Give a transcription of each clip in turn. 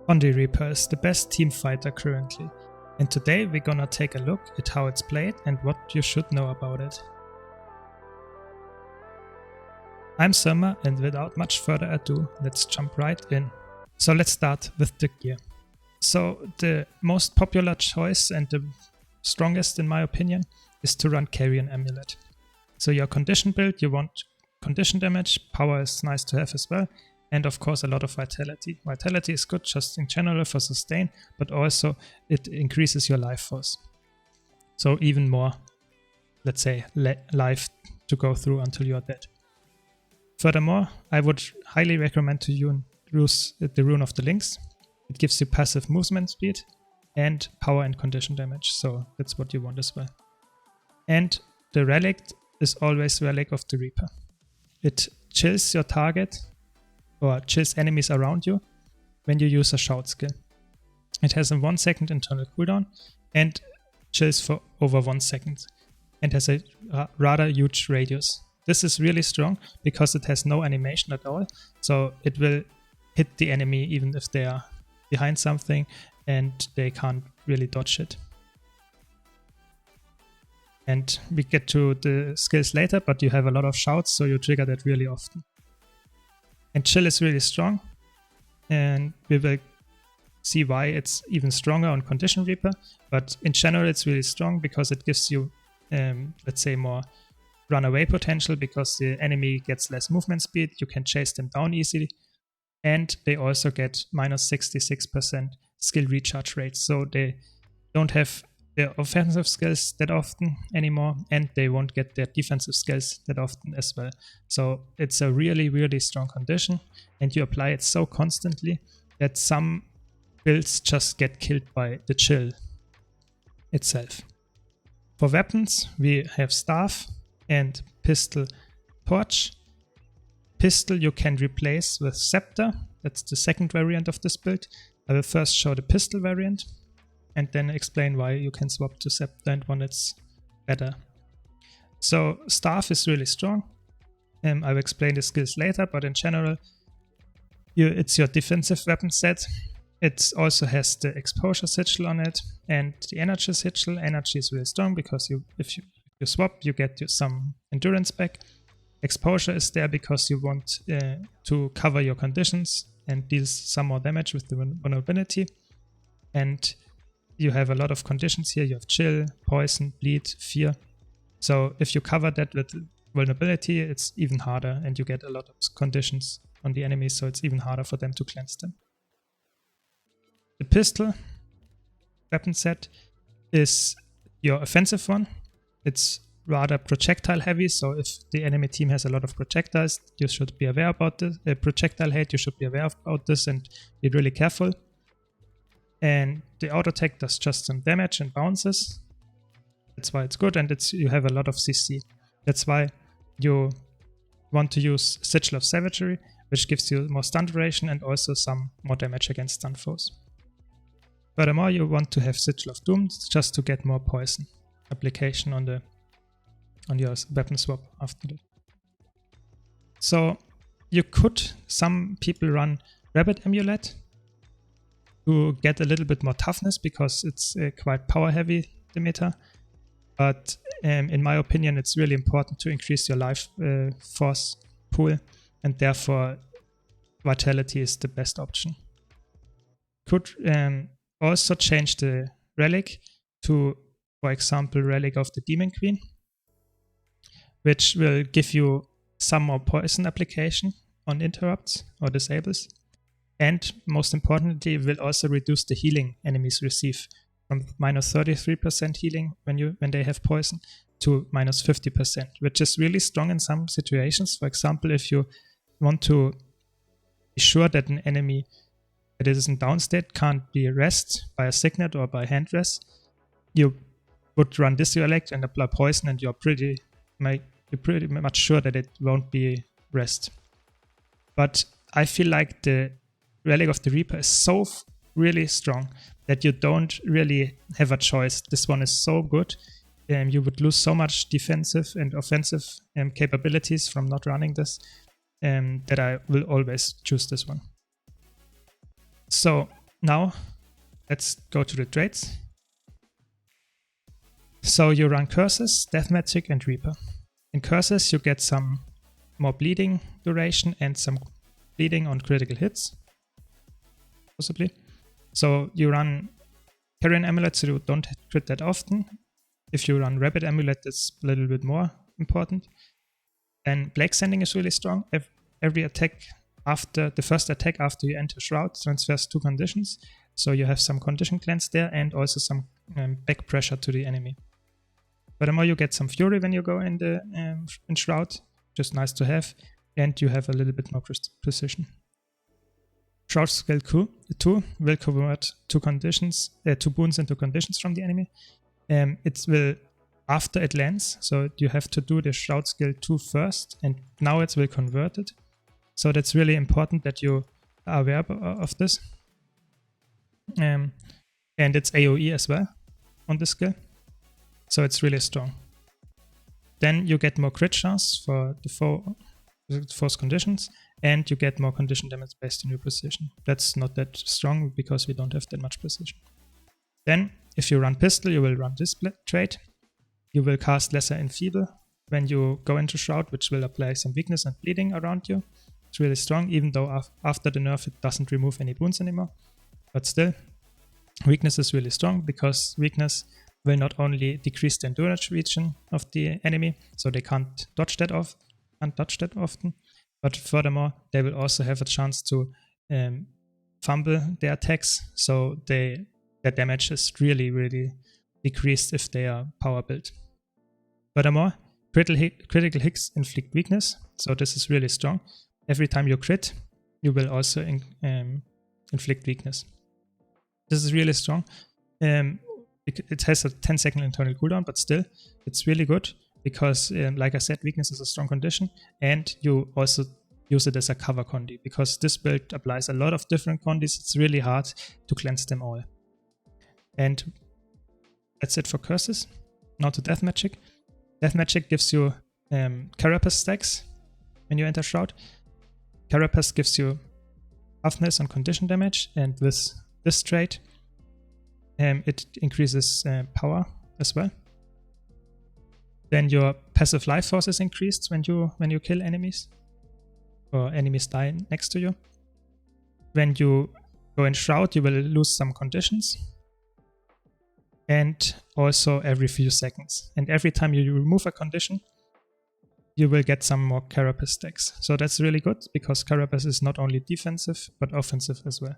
Condi Reaper is the best team fighter currently, and today we're gonna take a look at how it's played and what you should know about it. I'm Summer, and without much further ado, let's jump right in. So let's start with the gear. So the most popular choice and the strongest in my opinion is to run Carrion Amulet. So your condition build, you want condition damage, power is nice to have as well, and of course a lot of vitality. Vitality is good just in general for sustain, but also it increases your life force. So even more, let's say, life to go through until you're dead. Furthermore, I would highly recommend to use the Rune of the Lynx. It gives you passive movement speed and power and condition damage, so that's what you want as well. And the relic is always Relic of the Reaper. It chills your target or chills enemies around you when you use a shout skill. It has a 1 second internal cooldown and chills for over 1 second and has a rather huge radius. This is really strong because it has no animation at all, so it will hit the enemy even if they are behind something and they can't really dodge it. And we get to the skills later, but you have a lot of shouts, so you trigger that really often. And chill is really strong, and we will see why it's even stronger on Condition Reaper, but in general it's really strong because it gives you, let's say, more runaway potential because the enemy gets less movement speed, you can chase them down easily, and they also get minus 66% skill recharge rate, so they don't have their offensive skills that often anymore, and they won't get their defensive skills that often as well. So it's a really, really strong condition, and you apply it so constantly that some builds just get killed by the chill itself. For weapons, we have Staff and Pistol Torch. Pistol you can replace with Scepter, that's the second variant of this build. I will first show the pistol variant and then explain why you can swap to Scepter and when it's better. So Staff is really strong. I will explain the skills later, but in general, it's your defensive weapon set. It also has the exposure sigil on it and the energy sigil. Energy is really strong because if you swap, you get some endurance back. Exposure is there because you want to cover your conditions and deals some more damage with the vulnerability. And you have a lot of conditions here. You have chill, poison, bleed, fear. So if you cover that with vulnerability, it's even harder and you get a lot of conditions on the enemies, so it's even harder for them to cleanse them. The pistol weapon set is your offensive one. It's rather projectile heavy, so if the enemy team has a lot of projectiles, you should be aware about this. Projectile hate, you should be aware about this and be really careful. And the auto attack does just some damage and bounces. That's why it's good, and you have a lot of CC. That's why you want to use Sigil of Savagery, which gives you more stun duration and also some more damage against stun foes. Furthermore, you want to have Sigil of Doom just to get more poison application on your weapon swap after that. So some people run Rabbit Amulet to get a little bit more toughness because it's quite power heavy, the meta. But in my opinion, it's really important to increase your life force pool, and therefore vitality is the best option. Could also change the relic to, for example, Relic of the Demon Queen, which will give you some more poison application on interrupts or disables. And most importantly, will also reduce the healing enemies receive from minus 33% healing when they have poison to minus 50%, which is really strong in some situations. For example, if you want to be sure that an enemy that is in down state can't be rest by a signet or by hand rest, you would run this relic and apply poison, and you're pretty much sure that it won't be rest. But I feel like the Relic of the Reaper is so really strong that you don't really have a choice. This one is so good. You would lose so much defensive and offensive capabilities from not running this, that I will always choose this one. So Now, let's go to the traits. So you run Curses, Death Magic, and Reaper. In Curses, you get some more bleeding duration and some bleeding on critical hits, possibly. So you run Carrion Amulet, so you don't crit that often. If you run Rapid Amulet, it's a little bit more important. Then Plague Sending is really strong. Every attack after the first attack after you enter Shroud transfers 2 conditions. So you have some condition cleanse there and also some back pressure to the enemy. Furthermore, you get some Fury when you go in the in Shroud, just nice to have, and you have a little bit more precision. Shroud skill 2 will convert 2 boons into conditions from the enemy. It will after it lands, so you have to do the Shroud skill 2 first, and now it will convert it. So that's really important that you are aware of this. And it's AoE as well on this skill. So it's really strong. Then you get more crit chance for the force conditions, and you get more condition damage based on your precision. That's not that strong because we don't have that much precision. Then, if you run Pistol, you will run this trait. You will cast Lesser Enfeeble when you go into Shroud, which will apply some weakness and bleeding around you. It's really strong, even though after the nerf it doesn't remove any boons anymore. But still, weakness is really strong because weakness will not only decrease the endurance region of the enemy, so they can't dodge that often, but furthermore, they will also have a chance to fumble their attacks, so their damage is really, really decreased if they are power built. Furthermore, critical hits inflict weakness, so this is really strong. Every time you crit, you will also inflict weakness. This is really strong. It has a 10-second internal cooldown, but still, it's really good because, like I said, weakness is a strong condition, and you also use it as a cover Condi because this build applies a lot of different Condis. It's really hard to cleanse them all. And that's it for Curses. Now to Death Magic. Death Magic gives you Carapace stacks when you enter Shroud. Carapace gives you toughness on condition damage, and with this trait, it increases power as well. Then your passive life force is increased when you kill enemies, or enemies die next to you. When you go in Shroud, you will lose some conditions, and also every few seconds. And every time you remove a condition, you will get some more Carapace stacks. So that's really good because Carapace is not only defensive but offensive as well.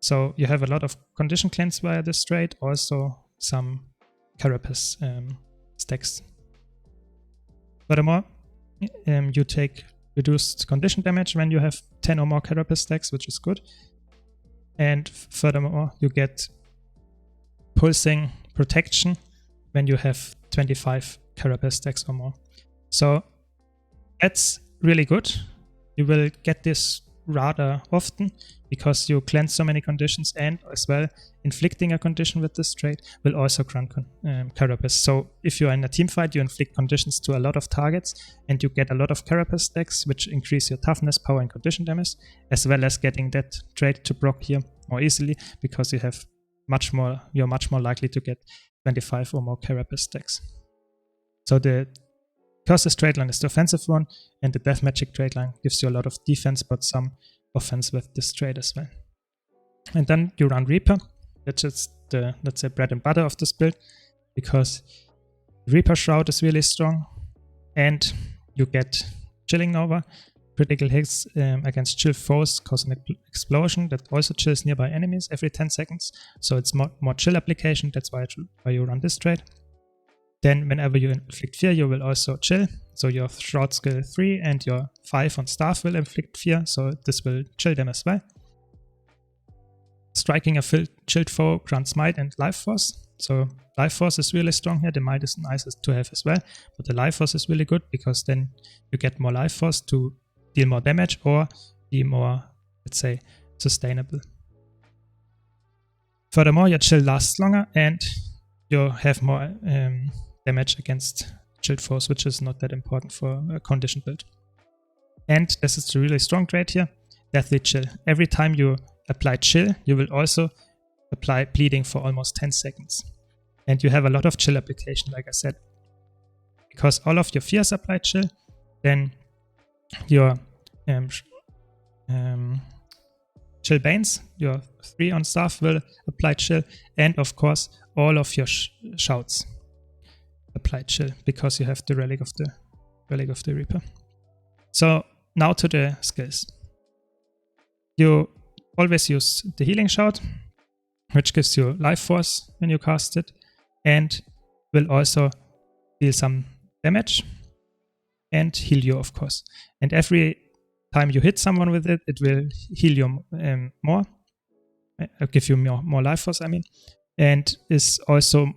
So you have a lot of condition cleanse via this trait, also some Carapace stacks. Furthermore, you take reduced condition damage when you have 10 or more Carapace stacks, which is good. And furthermore, you get pulsing protection when you have 25 Carapace stacks or more. So that's really good. You will get this rather often because you cleanse so many conditions, and as well inflicting a condition with this trait will also grant Carapace. So if you're in a team fight, you inflict conditions to a lot of targets and you get a lot of Carapace stacks, which increase your toughness, power, and condition damage, as well as getting that trait to proc here more easily because you're much more likely to get 25 or more Carapace stacks. So the Curses trait line is the offensive one, and the Death Magic trait line gives you a lot of defense but some offense with this trait as well. And then you run Reaper, which is the, let's say, bread and butter of this build, because Reaper Shroud is really strong, and you get Chilling Nova, critical hits against chill foes cause an explosion that also chills nearby enemies every 10 seconds, so it's more chill application. That's why you run this trait. Then whenever you inflict fear, you will also chill. So your Shroud skill 3 and your 5 on staff will inflict fear, so this will chill them as well. Striking a chilled foe grants might and life force. So life force is really strong here. The might is nice to have as well, but the life force is really good because then you get more life force to deal more damage or be more, let's say, sustainable. Furthermore, your chill lasts longer and you have more damage against chilled foes, which is not that important for a condition build. And this is the really strong trait here, Deathly Chill. Every time you apply chill, you will also apply bleeding for almost 10 seconds. And you have a lot of chill application, like I said. Because all of your fears apply chill, then your chill banes, your 3 on staff will apply chill, and of course all of your shouts apply chill because you have the relic of the Reaper. So now to the skills. You always use the healing shout, which gives you life force when you cast it, and will also deal some damage and heal you, of course. And every time you hit someone with it, it will heal you more, give you more life force, I mean, and is also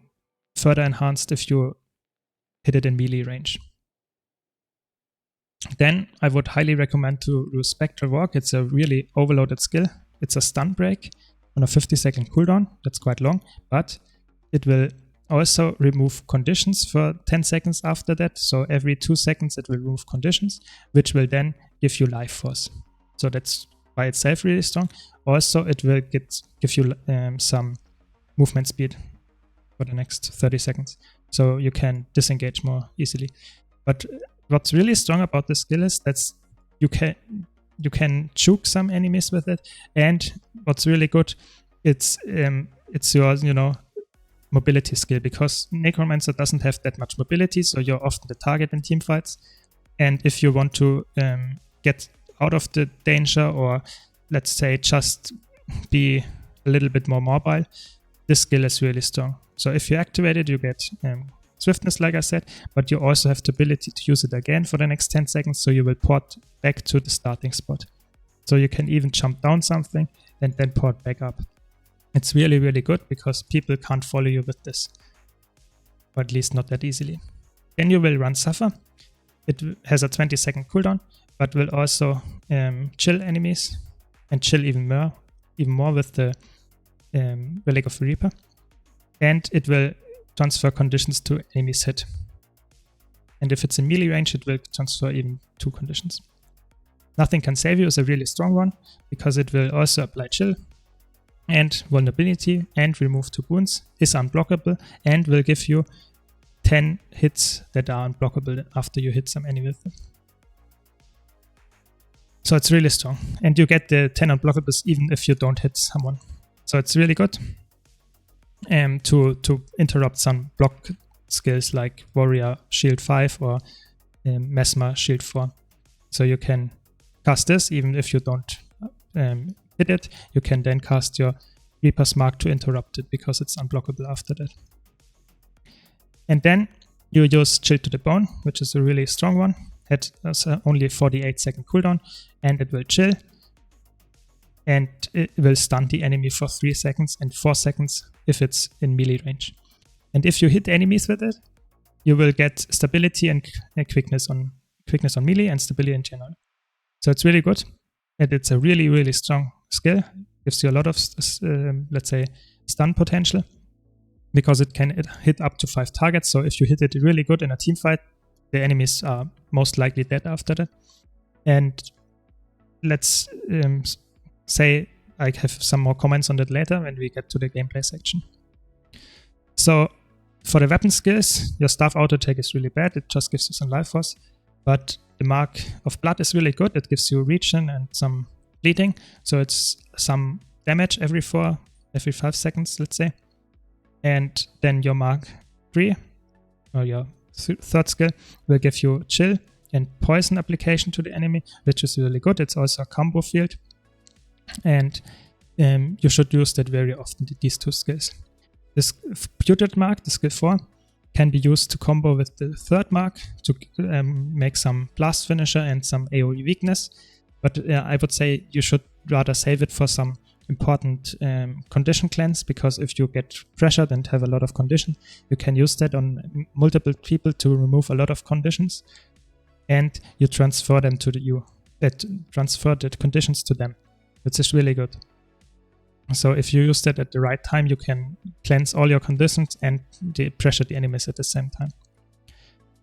further enhanced if you hit it in melee range. Then I would highly recommend to use Spectral Walk. It's a really overloaded skill. It's a stun break on a 50-second cooldown. That's quite long, but it will also remove conditions for 10 seconds after that. So every 2 seconds it will remove conditions, which will then give you life force. So that's by itself really strong. Also, it will give you some movement speed for the next 30 seconds. So you can disengage more easily. But what's really strong about this skill is that you can juke some enemies with it, and what's really good, it's your mobility skill, because Necromancer doesn't have that much mobility, so you're often the target in team fights. And if you want to get out of the danger, or let's say just be a little bit more mobile, this skill is really strong. So if you activate it, you get swiftness, like I said, but you also have the ability to use it again for the next 10 seconds, so you will port back to the starting spot. So you can even jump down something and then port back up. It's really, really good because people can't follow you with this, or at least not that easily. Then you will run Suffer. It has a 20-second cooldown, but will also chill enemies and chill even more with the Relic of the Reaper. And it will transfer conditions to enemies hit. And if it's in melee range, it will transfer even 2 conditions. Nothing Can Save You is a really strong one because it will also apply chill and vulnerability and remove 2 wounds, is unblockable, and will give you 10 hits that are unblockable after you hit some enemy with it. So it's really strong. And you get the 10 unblockables even if you don't hit someone. So it's really good to interrupt some block skills like Warrior Shield 5 or Mesmer Shield 4. So you can cast this even if you don't hit it. You can then cast your Reaper's Mark to interrupt it because it's unblockable after that. And then you use Chill to the Bone, which is a really strong one. It has only a 48-second cooldown, and it will chill. And it will stun the enemy for 3 seconds and 4 seconds if it's in melee range. And if you hit enemies with it, you will get stability and quickness on melee and stability in general. So it's really good. And it's a really, really strong skill. Gives you a lot of, let's say, stun potential, because it can hit up to 5 targets. So if you hit it really good in a team fight, the enemies are most likely dead after that. And let's say I have some more comments on that later when we get to the gameplay section. So for the weapon skills, your staff auto attack is really bad. It just gives you some life force. But the Mark of Blood is really good. It gives you regen and some bleeding. So it's some damage every 5 seconds, let's say. And then your Mark 3, or your third skill, will give you chill and poison application to the enemy, which is really good. It's also a combo field. And you should use that very often, these 2 skills. This Putrid Mark, the skill 4, can be used to combo with the third mark to make some blast finisher and some AoE weakness. But I would say you should rather save it for some important condition cleanse, because if you get pressured and have a lot of condition, you can use that on multiple people to remove a lot of conditions, and you transfer them to transfer the conditions to them, which is really good. So if you use that at the right time, you can cleanse all your conditions and pressure the enemies at the same time.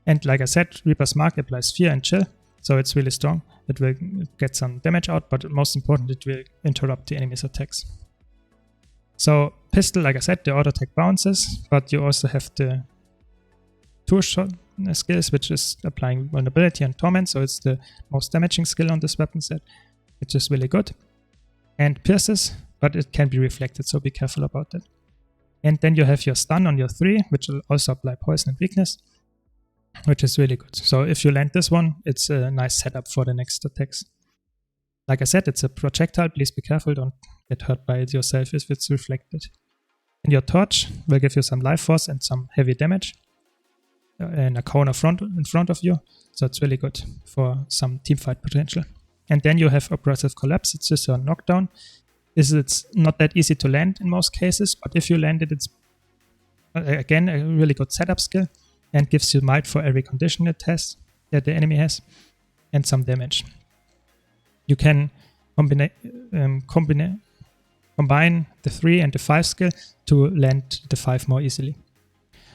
And like I said, Reaper's Mark applies fear and chill. So it's really strong. It will get some damage out, but most important, it will interrupt the enemy's attacks. So pistol, like I said, the auto attack bounces, but you also have the two shot skills, which is applying vulnerability and torment. So it's the most damaging skill on this weapon set, which is really good. And pierces, but it can be reflected, so be careful about that. And then you have your stun on your 3, which will also apply poison and weakness, which is really good. So if you land this one, it's a nice setup for the next attacks. Like I said, it's a projectile. Please be careful. Don't get hurt by it yourself if it's reflected. And your torch will give you some life force and some heavy damage in a corner in front of you. So it's really good for some teamfight potential. And then you have Oppressive Collapse. It's just a knockdown. It's not that easy to land in most cases, but if you land it, it's again a really good setup skill and gives you might for every condition it has, that the enemy has, and some damage. You can combine the 3 and the 5 skill to land the 5 more easily.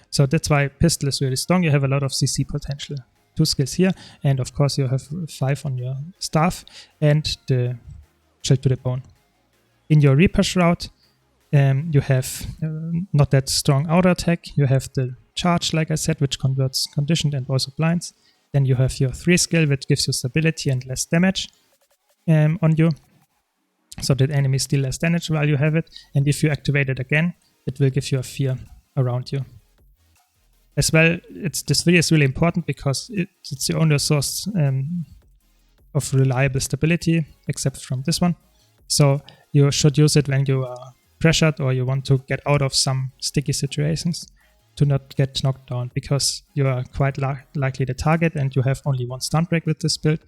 So that's why pistol is really strong. You have a lot of CC potential. 2 skills here, and of course you have 5 on your staff and the shield to the bone. In your Reaper Shroud, you have not that strong auto attack. You have the charge, like I said, which converts conditioned and also blinds. Then you have your 3 skill, which gives you stability and less damage on you, so that enemies deal less damage while you have it. And if you activate it again, it will give you a fear around you. As well, this 3 is really important because it's the only source of reliable stability, except from this one. So you should use it when you are pressured or you want to get out of some sticky situations to not get knocked down, because you are quite likely the target and you have only one stun break with this build,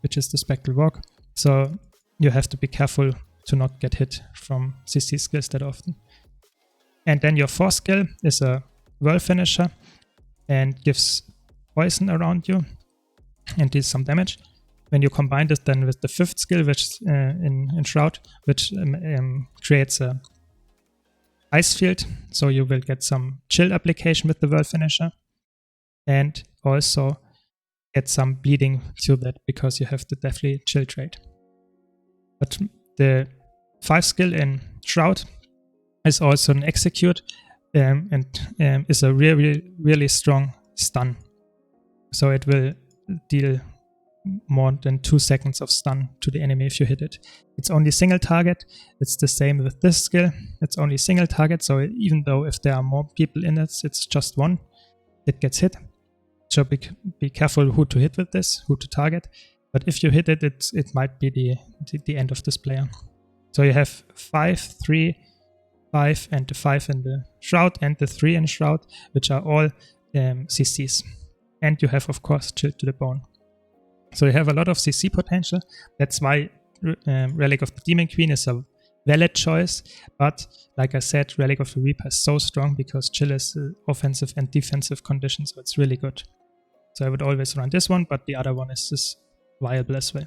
which is the Spectral Walk. So you have to be careful to not get hit from CC skills that often. And then your 4th skill is a Whirl Finisher and gives poison around you and deals some damage. When you combine this then with the 5th skill, which in Shroud, which creates a ice field, so you will get some chill application with the Whirl Finisher, and also get some bleeding to that because you have the Deathly Chill trait. But the 5 skill in Shroud is also an Execute and is a really strong stun. So it will deal more than 2 seconds of stun to the enemy if you hit it. It's only single target. It's the same with this skill. It's only single target, so even though if there are more people in it, it's just one that gets hit. So be careful who to hit with this, who to target. But if you hit it, it might be the end of this player. So you have 5, 3, 5, and the 5 in the Shroud and the 3 in Shroud, which are all CCs. And you have, of course, Chill to the Bone. So you have a lot of CC potential. That's why Relic of the Demon Queen is a valid choice. But like I said, Relic of the Reaper is so strong because Chill is offensive and defensive condition, so it's really good. So I would always run this one, but the other one is viable as well.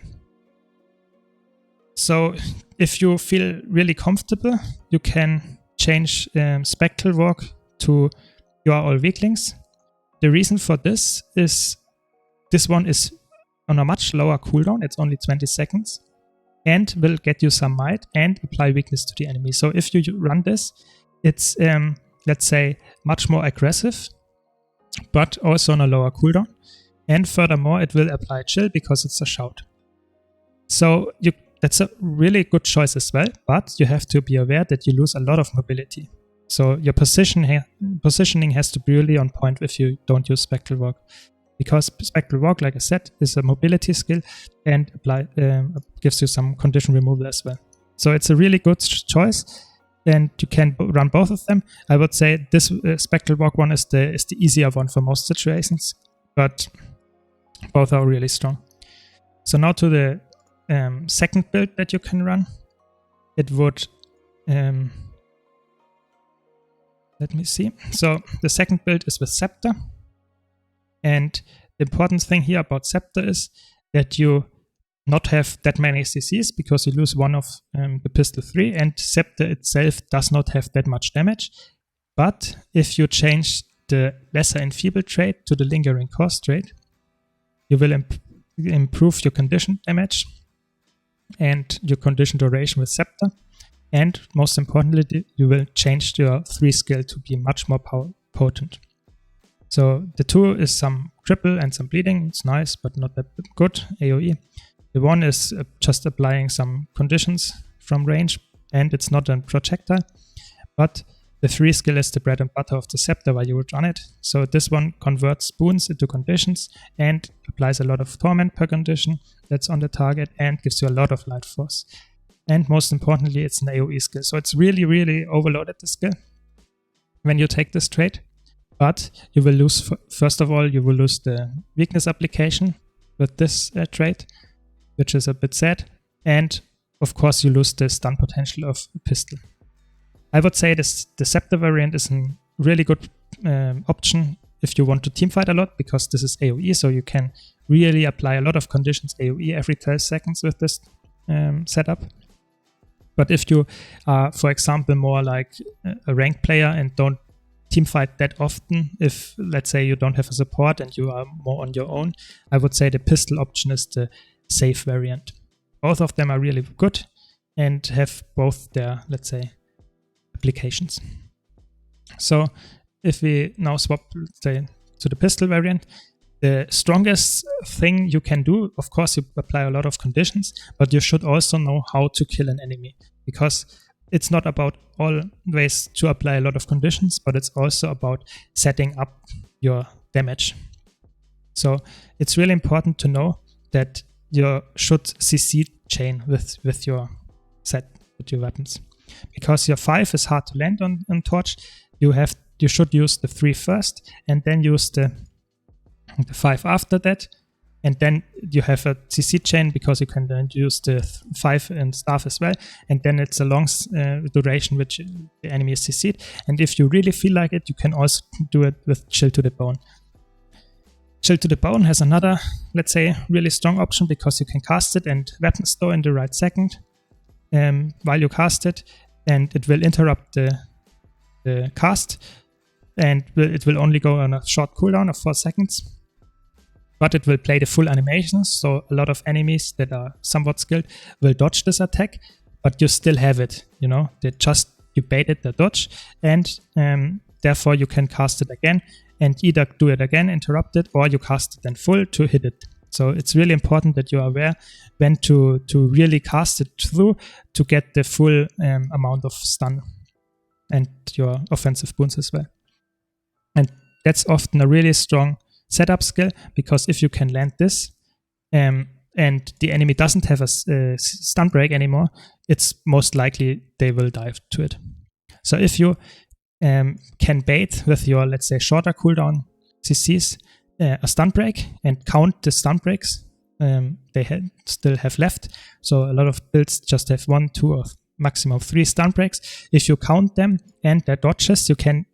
So if you feel really comfortable, you can change Spectral Walk to You Are All Weaklings. The reason for this is this one is on a much lower cooldown. It's only 20 seconds and will get you some might and apply weakness to the enemy. So if you run this, it's let's say much more aggressive, but also on a lower cooldown. And furthermore, it will apply chill because it's a shout. So that's a really good choice as well, but you have to be aware that you lose a lot of mobility. So your positioning has to be really on point if you don't use Spectral Walk. Because Spectral Walk, like I said, is a mobility skill and gives you some condition removal as well. So it's a really good choice, and you can run both of them. I would say this Spectral Walk one is the easier one for most situations, but both are really strong. So now to the second build that you can run. It would let me see. So the second build is with Scepter. And the important thing here about Scepter is that you not have that many CCs because you lose one of the pistol 3, and Scepter itself does not have that much damage. But if you change the Lesser Enfeebled trait to the Lingering Cost trait, you will improve your condition damage and your condition duration with Scepter. And most importantly, you will change your 3 skill to be much more potent. So the 2 is some cripple and some bleeding. It's nice, but not that good AoE. The 1 is just applying some conditions from range, and it's not a projectile. But the 3 skill is the bread and butter of the Scepter while you would run it. So this one converts boons into conditions and applies a lot of torment per condition that's on the target and gives you a lot of light force. And most importantly, it's an AoE skill. So it's really, really overloaded, the skill, when you take this trait. But you will lose, first of all, you will lose the weakness application with this trait, which is a bit sad. And of course, you lose the stun potential of a pistol. I would say the Scepter variant is a really good option if you want to teamfight a lot, because this is AoE, so you can really apply a lot of conditions AoE every 12 seconds with this setup. But if you are, for example, more like a ranked player and don't teamfight that often, if let's say you don't have a support and you are more on your own, I would say the pistol option is the safe variant. Both of them are really good and have both their, let's say, applications. So if we now swap, let's say, to the pistol variant, the strongest thing you can do, of course, you apply a lot of conditions, but you should also know how to kill an enemy, because it's not about always to apply a lot of conditions, but it's also about setting up your damage. So it's really important to know that you should CC chain with your weapons. Because your 5 is hard to land on Torch, you should use the 3 first and then use the 5 after that. And then you have a CC chain, because you can then use the 5 and staff as well. And then it's a long duration which the enemy is CC'd. And if you really feel like it, you can also do it with Chill to the Bone. Chill to the Bone has another, let's say, really strong option, because you can cast it and weapon store in the right second while you cast it. And it will interrupt the cast. And it will only go on a short cooldown of 4 seconds. But it will play the full animations, so a lot of enemies that are somewhat skilled will dodge this attack, but you still have it, you know, you baited the dodge, and therefore you can cast it again, and either do it again, interrupt it, or you cast it in full to hit it. So it's really important that you are aware when to really cast it through to get the full amount of stun and your offensive boons as well. And that's often a really strong setup skill, because if you can land this and the enemy doesn't have a stun break anymore, it's most likely they will dive to it. So if you can bait with your, let's say, shorter cooldown CCs a stun break and count the stun breaks they still have left, so a lot of builds just have 1, 2 or maximum 3 stun breaks. If you count them and their dodges, you can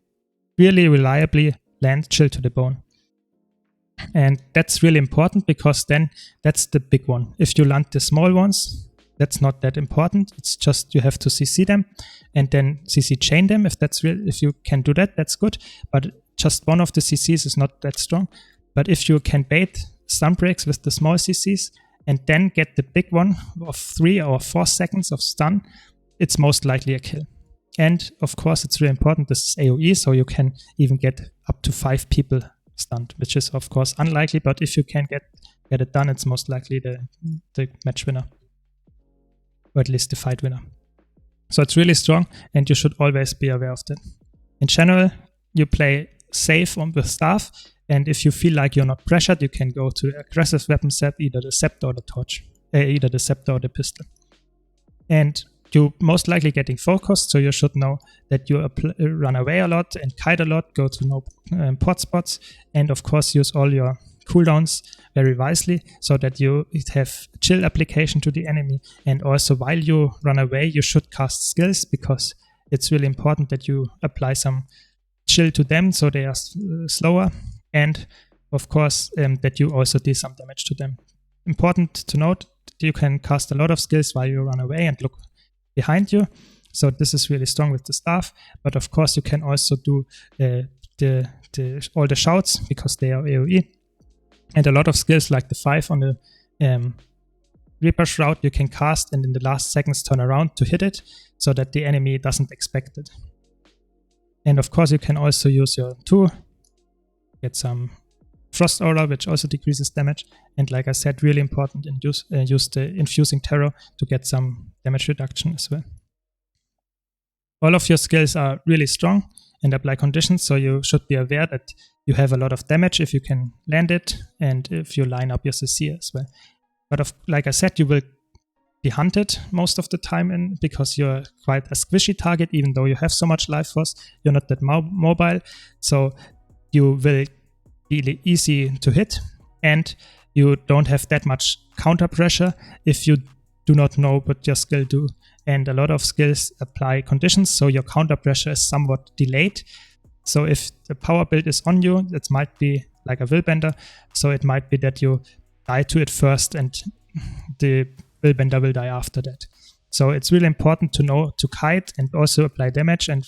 really reliably land Chill to the Bone. And that's really important, because then that's the big one. If you land the small ones, that's not that important. It's just you have to CC them and then CC chain them. If you can do that, that's good. But just one of the CCs is not that strong. But if you can bait stun breaks with the small CCs and then get the big one of 3 or 4 seconds of stun, it's most likely a kill. And of course, it's really important. This is AoE, so you can even get up to 5 people stunned, which is of course unlikely, but if you can get it done, it's most likely the match winner, or at least the fight winner. So it's really strong, and you should always be aware of that. In general, you play safe with staff, and if you feel like you're not pressured, you can go to the aggressive weapon set, either the Scepter or the Torch, either the Scepter or the pistol. And you're most likely getting focused, so you should know that you run away a lot and kite a lot, go to no port spots, and of course use all your cooldowns very wisely, so that you have chill application to the enemy. And also while you run away, you should cast skills, because it's really important that you apply some chill to them so they are slower, and of course that you also do some damage to them. Important to note, you can cast a lot of skills while you run away and look behind you, so this is really strong with the staff. But of course you can also do all the shouts, because they are AoE, And a lot of skills like the 5 on the Reaper Shroud you can cast and in the last seconds turn around to hit it so that the enemy doesn't expect it. And of course you can also use your 2, get some Frost Aura, which also decreases damage. And like I said, really important, and use the Infusing Terror to get some damage reduction as well. All of your skills are really strong and apply conditions, so you should be aware that you have a lot of damage if you can land it and if you line up your CC as well. But like I said, you will be hunted most of the time because you're quite a squishy target, even though you have so much life force. You're not that mobile, so you will be easy to hit, and you don't have that much counter pressure if you do not know what your skill do. And a lot of skills apply conditions, so your counter pressure is somewhat delayed. So if the power build is on you, it might be like a Willbender, so it might be that you die to it first and the Willbender will die after that. So it's really important to know to kite and also apply damage and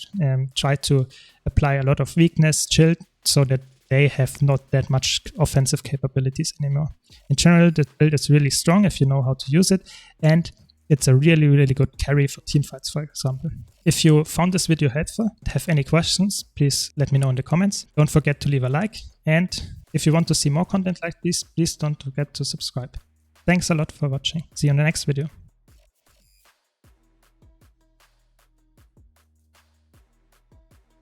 try to apply a lot of weakness, chill, so that they have not that much offensive capabilities anymore. In general, the build is really strong if you know how to use it, and it's a really, really good carry for teamfights, for example. If you found this video helpful and have any questions, please let me know in the comments. Don't forget to leave a like, and if you want to see more content like this, please don't forget to subscribe. Thanks a lot for watching. See you in the next video.